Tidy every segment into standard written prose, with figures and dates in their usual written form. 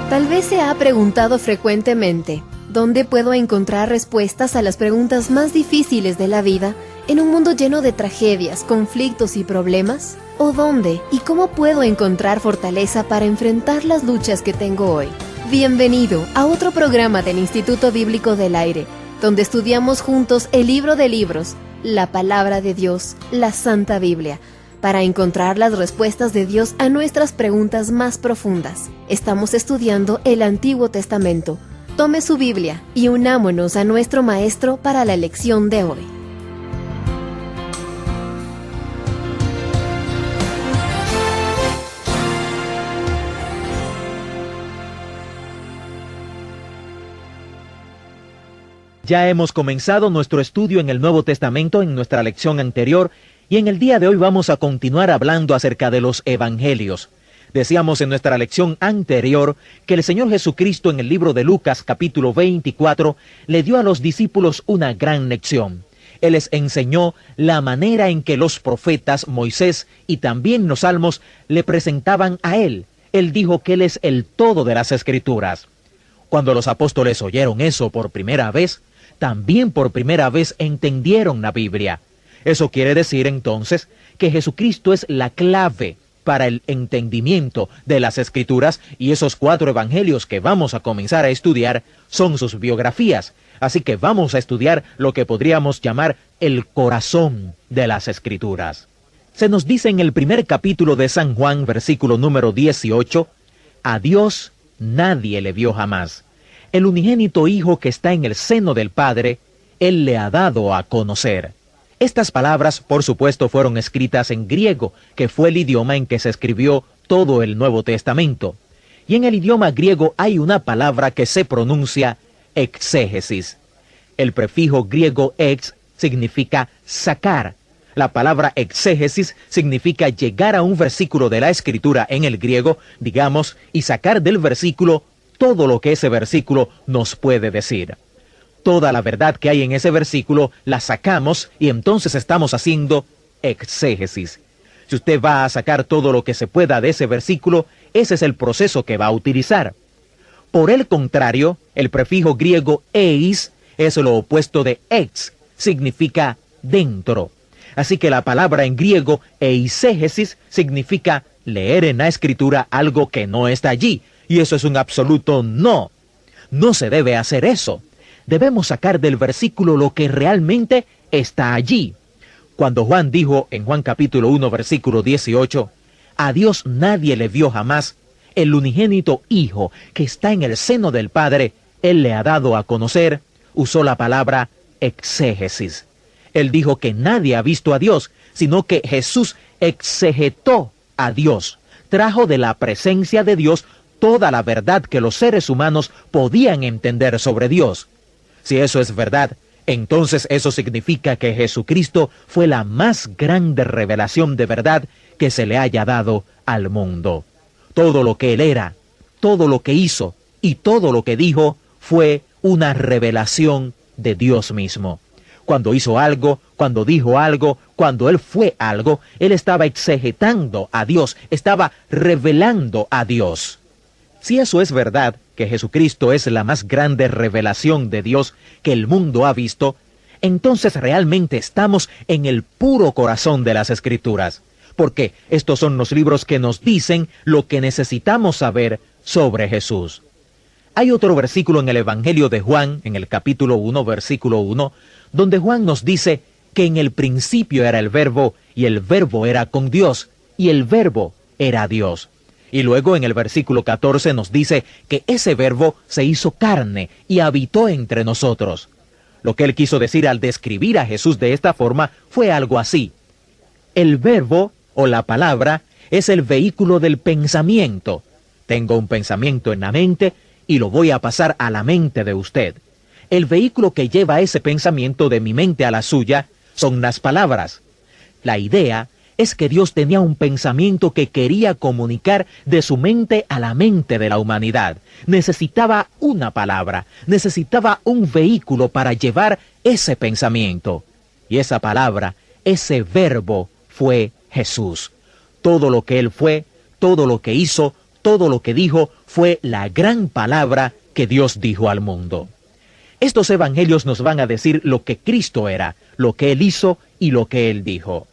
Tal vez se ha preguntado frecuentemente, ¿dónde puedo encontrar respuestas a las preguntas más difíciles de la vida en un mundo lleno de tragedias, conflictos y problemas? ¿O dónde y cómo puedo encontrar fortaleza para enfrentar las luchas que tengo hoy? Bienvenido a otro programa del Instituto Bíblico del Aire, donde estudiamos juntos el libro de libros, la palabra de Dios, la Santa Biblia, para encontrar las respuestas de Dios a nuestras preguntas más profundas. Estamos estudiando el Antiguo Testamento. Tome su Biblia y unámonos a nuestro Maestro para la lección de hoy. Ya hemos comenzado nuestro estudio en el Nuevo Testamento en nuestra lección anterior, y en el día de hoy vamos a continuar hablando acerca de los evangelios. Decíamos en nuestra lección anterior que el Señor Jesucristo en el libro de Lucas capítulo 24 le dio a los discípulos una gran lección. Él les enseñó la manera en que los profetas Moisés y también los salmos le presentaban a Él. Él dijo que Él es el todo de las Escrituras. Cuando los apóstoles oyeron eso por primera vez, también por primera vez entendieron la Biblia. Eso quiere decir entonces que Jesucristo es la clave para el entendimiento de las Escrituras, y esos 4 evangelios que vamos a comenzar a estudiar son sus biografías. Así que vamos a estudiar lo que podríamos llamar el corazón de las Escrituras. Se nos dice en el primer capítulo de San Juan, versículo número 18, a Dios nadie le vio jamás. El unigénito Hijo que está en el seno del Padre, Él le ha dado a conocer. Estas palabras, por supuesto, fueron escritas en griego, que fue el idioma en que se escribió todo el Nuevo Testamento. Y en el idioma griego hay una palabra que se pronuncia exégesis. El prefijo griego ex significa sacar. La palabra exégesis significa llegar a un versículo de la Escritura en el griego, digamos, y sacar del versículo todo lo que ese versículo nos puede decir. Toda la verdad que hay en ese versículo la sacamos y entonces estamos haciendo exégesis. Si usted va a sacar todo lo que se pueda de ese versículo, ese es el proceso que va a utilizar. Por el contrario, el prefijo griego eis es lo opuesto de ex, significa dentro. Así que la palabra en griego eisegesis significa leer en la Escritura algo que no está allí, y eso es un absoluto no. No se debe hacer eso. Debemos sacar del versículo lo que realmente está allí. Cuando Juan dijo en Juan capítulo 1 versículo 18, a Dios nadie le vio jamás, el unigénito Hijo que está en el seno del Padre, Él le ha dado a conocer, usó la palabra exégesis. Él dijo que nadie ha visto a Dios, sino que Jesús exegetó a Dios, trajo de la presencia de Dios toda la verdad que los seres humanos podían entender sobre Dios. Si eso es verdad, entonces eso significa que Jesucristo fue la más grande revelación de verdad que se le haya dado al mundo. Todo lo que Él era, todo lo que hizo y todo lo que dijo fue una revelación de Dios mismo. Cuando hizo algo, cuando dijo algo, cuando Él fue algo, Él estaba exegetando a Dios, estaba revelando a Dios. Si eso es verdad, que Jesucristo es la más grande revelación de Dios que el mundo ha visto, entonces realmente estamos en el puro corazón de las Escrituras, porque estos son los libros que nos dicen lo que necesitamos saber sobre Jesús. Hay otro versículo en el Evangelio de Juan, en el capítulo 1, versículo 1, donde Juan nos dice que en el principio era el Verbo, y el Verbo era con Dios, y el Verbo era Dios. Y luego en el versículo 14 nos dice que ese Verbo se hizo carne y habitó entre nosotros. Lo que él quiso decir al describir a Jesús de esta forma fue algo así. El Verbo, o la palabra, es el vehículo del pensamiento. Tengo un pensamiento en la mente y lo voy a pasar a la mente de usted. El vehículo que lleva ese pensamiento de mi mente a la suya son las palabras. La idea es que Dios tenía un pensamiento que quería comunicar de su mente a la mente de la humanidad. Necesitaba una palabra, necesitaba un vehículo para llevar ese pensamiento. Y esa palabra, ese verbo, fue Jesús. Todo lo que Él fue, todo lo que hizo, todo lo que dijo, fue la gran palabra que Dios dijo al mundo. Estos evangelios nos van a decir lo que Cristo era, lo que Él hizo y lo que Él dijo.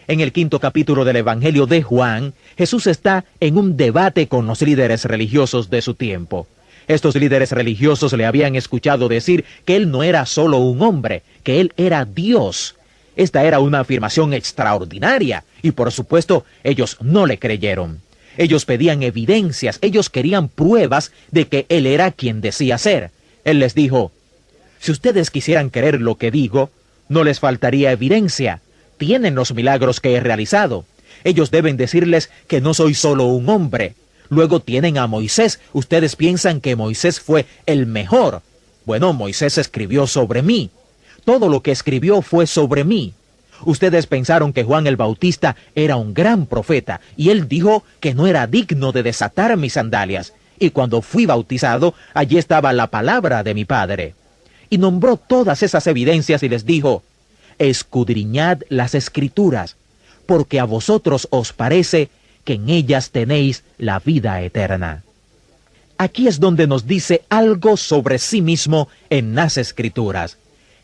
En el 5º capítulo del Evangelio de Juan, Jesús está en un debate con los líderes religiosos de su tiempo. Estos líderes religiosos le habían escuchado decir que Él no era solo un hombre, que Él era Dios. Esta era una afirmación extraordinaria y por supuesto ellos no le creyeron. Ellos pedían evidencias, ellos querían pruebas de que Él era quien decía ser. Él les dijo: si ustedes quisieran creer lo que digo, no les faltaría evidencia. Tienen los milagros que he realizado. Ellos deben decirles que no soy solo un hombre. Luego tienen a Moisés. Ustedes piensan que Moisés fue el mejor. Bueno, Moisés escribió sobre mí. Todo lo que escribió fue sobre mí. Ustedes pensaron que Juan el Bautista era un gran profeta, y él dijo que no era digno de desatar mis sandalias. Y cuando fui bautizado, allí estaba la palabra de mi Padre. Y nombró todas esas evidencias y les dijo: escudriñad las Escrituras, porque a vosotros os parece que en ellas tenéis la vida eterna. Aquí es donde nos dice algo sobre sí mismo en las Escrituras.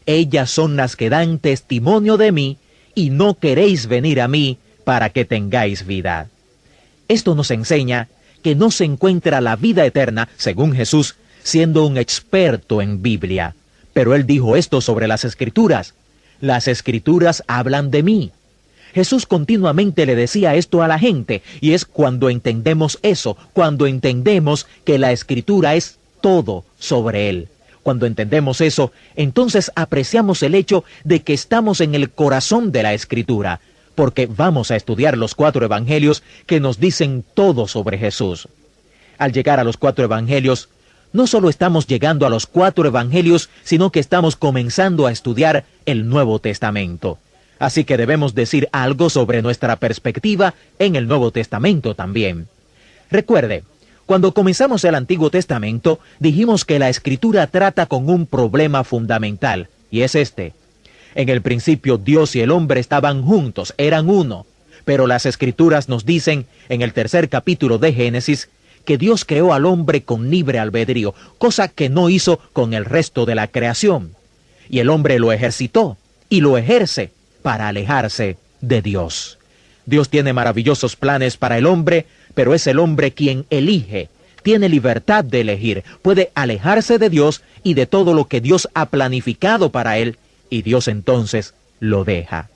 Ellas son las que dan testimonio de mí, y no queréis venir a mí para que tengáis vida. Esto nos enseña que no se encuentra la vida eterna, según Jesús, siendo un experto en Biblia. Pero él dijo esto sobre las Escrituras: las Escrituras hablan de mí. Jesús continuamente le decía esto a la gente, y es cuando entendemos eso, cuando entendemos que la Escritura es todo sobre Él. Cuando entendemos eso, entonces apreciamos el hecho de que estamos en el corazón de la Escritura, porque vamos a estudiar los 4 evangelios que nos dicen todo sobre Jesús. Al llegar a los 4 evangelios, no solo estamos llegando a los 4 evangelios, sino que estamos comenzando a estudiar el Nuevo Testamento. Así que debemos decir algo sobre nuestra perspectiva en el Nuevo Testamento también. Recuerde, cuando comenzamos el Antiguo Testamento, dijimos que la Escritura trata con un problema fundamental, y es este. En el principio Dios y el hombre estaban juntos, eran uno. Pero las Escrituras nos dicen, en el 3er capítulo de Génesis, que Dios creó al hombre con libre albedrío, cosa que no hizo con el resto de la creación. Y el hombre lo ejercitó, y lo ejerce para alejarse de Dios. Dios tiene maravillosos planes para el hombre, pero es el hombre quien elige, tiene libertad de elegir, puede alejarse de Dios y de todo lo que Dios ha planificado para él, y Dios entonces lo deja.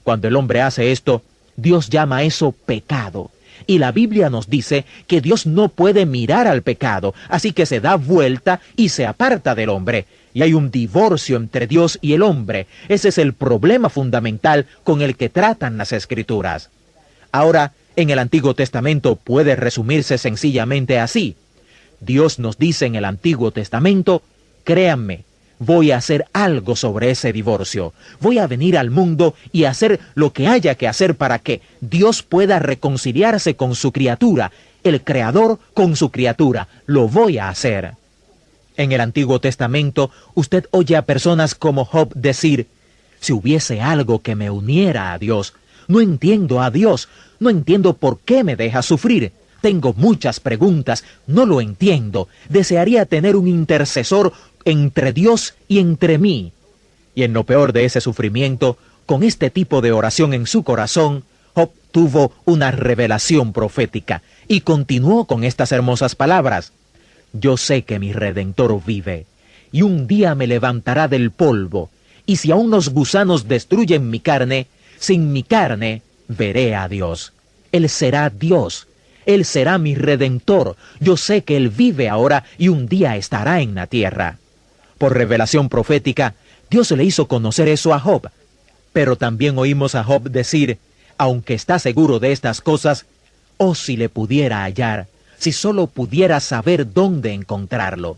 Cuando el hombre hace esto, Dios llama eso pecado. Y la Biblia nos dice que Dios no puede mirar al pecado, así que se da vuelta y se aparta del hombre. Y hay un divorcio entre Dios y el hombre. Ese es el problema fundamental con el que tratan las Escrituras. Ahora, en el Antiguo Testamento puede resumirse sencillamente así. Dios nos dice en el Antiguo Testamento: créanme, voy a hacer algo sobre ese divorcio. Voy a venir al mundo y hacer lo que haya que hacer para que Dios pueda reconciliarse con su criatura, el Creador con su criatura. Lo voy a hacer. En el Antiguo Testamento, usted oye a personas como Job decir: si hubiese algo que me uniera a Dios, no entiendo a Dios, no entiendo por qué me deja sufrir. Tengo muchas preguntas, no lo entiendo. Desearía tener un intercesor entre Dios y entre mí. Y en lo peor de ese sufrimiento, con este tipo de oración en su corazón, Job tuvo una revelación profética y continuó con estas hermosas palabras: yo sé que mi Redentor vive, y un día me levantará del polvo, y si aún los gusanos destruyen mi carne, sin mi carne veré a Dios. Él será Dios. Él será mi Redentor. Yo sé que Él vive ahora y un día estará en la tierra. Por revelación profética, Dios le hizo conocer eso a Job. Pero también oímos a Job decir: aunque está seguro de estas cosas, oh si le pudiera hallar, si solo pudiera saber dónde encontrarlo.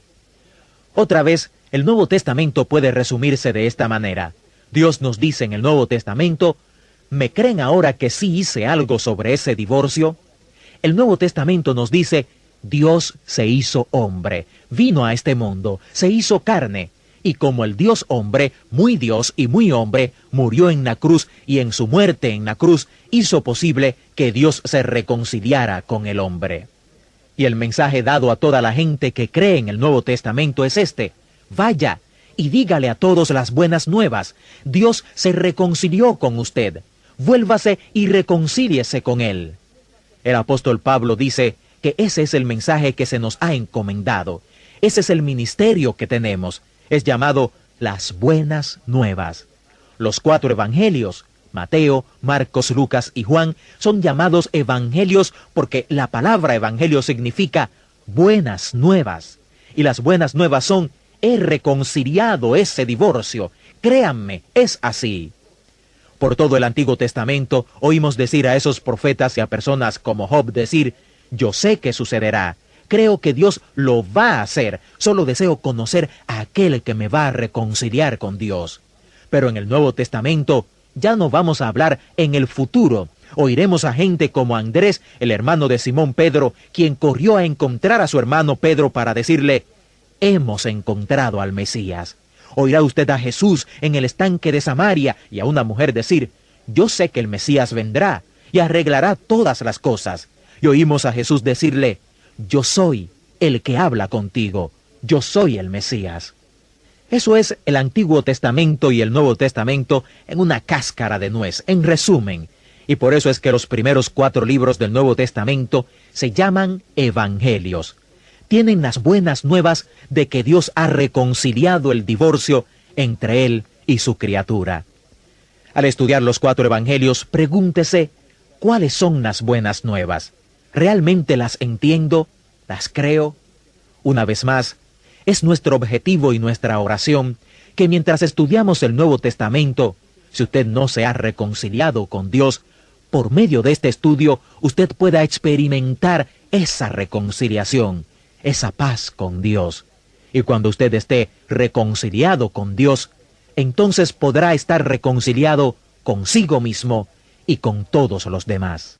Otra vez, el Nuevo Testamento puede resumirse de esta manera. Dios nos dice en el Nuevo Testamento: ¿me creen ahora que sí hice algo sobre ese divorcio? El Nuevo Testamento nos dice: Dios se hizo hombre, vino a este mundo, se hizo carne, y como el Dios hombre, muy Dios y muy hombre, murió en la cruz, y en su muerte en la cruz hizo posible que Dios se reconciliara con el hombre. Y el mensaje dado a toda la gente que cree en el Nuevo Testamento es este: vaya y dígale a todos las buenas nuevas. Dios se reconcilió con usted. Vuélvase y reconcíliese con Él. El apóstol Pablo dice que ese es el mensaje que se nos ha encomendado. Ese es el ministerio que tenemos. Es llamado las buenas nuevas. Los 4 evangelios, Mateo, Marcos, Lucas y Juan, son llamados evangelios porque la palabra evangelio significa buenas nuevas. Y las buenas nuevas son: he reconciliado ese divorcio. Créanme, es así. Por todo el Antiguo Testamento oímos decir a esos profetas y a personas como Job decir: yo sé que sucederá, creo que Dios lo va a hacer, solo deseo conocer a aquel que me va a reconciliar con Dios. Pero en el Nuevo Testamento ya no vamos a hablar en el futuro. Oiremos a gente como Andrés, el hermano de Simón Pedro, quien corrió a encontrar a su hermano Pedro para decirle: hemos encontrado al Mesías. Oirá usted a Jesús en el estanque de Samaria y a una mujer decir: yo sé que el Mesías vendrá y arreglará todas las cosas. Y oímos a Jesús decirle: yo soy el que habla contigo, yo soy el Mesías. Eso es el Antiguo Testamento y el Nuevo Testamento en una cáscara de nuez, en resumen. Y por eso es que los primeros 4 libros del Nuevo Testamento se llaman evangelios. Tienen las buenas nuevas de que Dios ha reconciliado el divorcio entre Él y su criatura. Al estudiar los 4 evangelios, pregúntese: ¿cuáles son las buenas nuevas? ¿Realmente las entiendo? ¿Las creo? Una vez más, es nuestro objetivo y nuestra oración que mientras estudiamos el Nuevo Testamento, si usted no se ha reconciliado con Dios, por medio de este estudio usted pueda experimentar esa reconciliación, esa paz con Dios. Y cuando usted esté reconciliado con Dios, entonces podrá estar reconciliado consigo mismo y con todos los demás.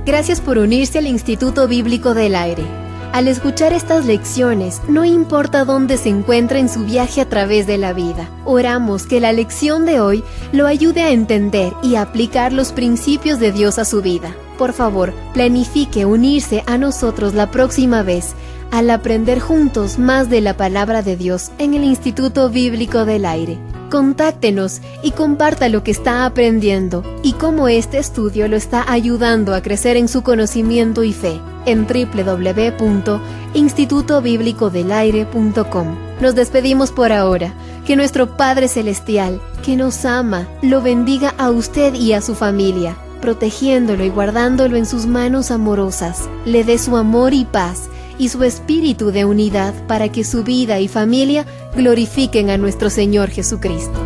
Gracias por unirse al Instituto Bíblico del Aire. Al escuchar estas lecciones, no importa dónde se encuentre en su viaje a través de la vida, oramos que la lección de hoy lo ayude a entender y a aplicar los principios de Dios a su vida. Por favor, planifique unirse a nosotros la próxima vez al aprender juntos más de la palabra de Dios en el Instituto Bíblico del Aire. Contáctenos y comparta lo que está aprendiendo y cómo este estudio lo está ayudando a crecer en su conocimiento y fe en www.institutobiblicodelaire.com. Nos despedimos por ahora. Que nuestro Padre Celestial, que nos ama, lo bendiga a usted y a su familia, protegiéndolo y guardándolo en sus manos amorosas. Le dé su amor y paz y su espíritu de unidad para que su vida y familia glorifiquen a nuestro Señor Jesucristo.